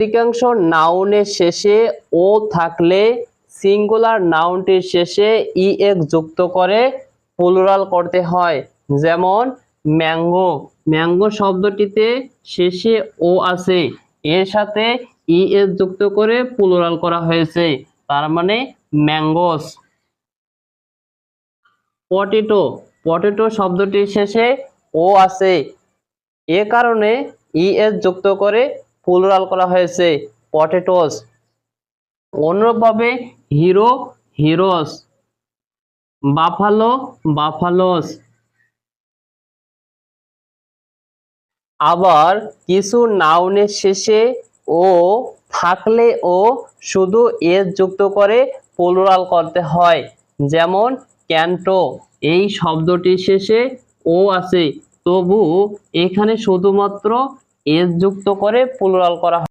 অধিকাংশ নাউনের শেষে ও থাকলে সিঙ্গুলার নাউনটির শেষে ইএক্স যুক্ত করে প্লুরাল করতে হয়। যেমন ম্যাঙ্গো, ম্যাঙ্গো শব্দটিতে শেষে ও আছে, এর সাথে ইএক্স যুক্ত করে প্লুরাল করা হয়েছে, তার মানে ম্যাঙ্গোস। পটেটো, পটেটো শব্দটির শেষে ও আছে, এ কারণে ইএস যুক্ত করে প্লুরাল করা হয়েছে, পটেটোস। অনুরূপভাবে হিরো, হিরোস, বাফালো, বাফালোস। আবার কিছু নাউনের শেষে ও থাকলে ও শুধু এস যুক্ত করে প্লুরাল করতে হয়। যেমন ক্যান্টো, এই শব্দটির শেষে ও আছে, তবু এখানে শুধুমাত্র এস যুক্ত করে প্লুরাল করা হয়।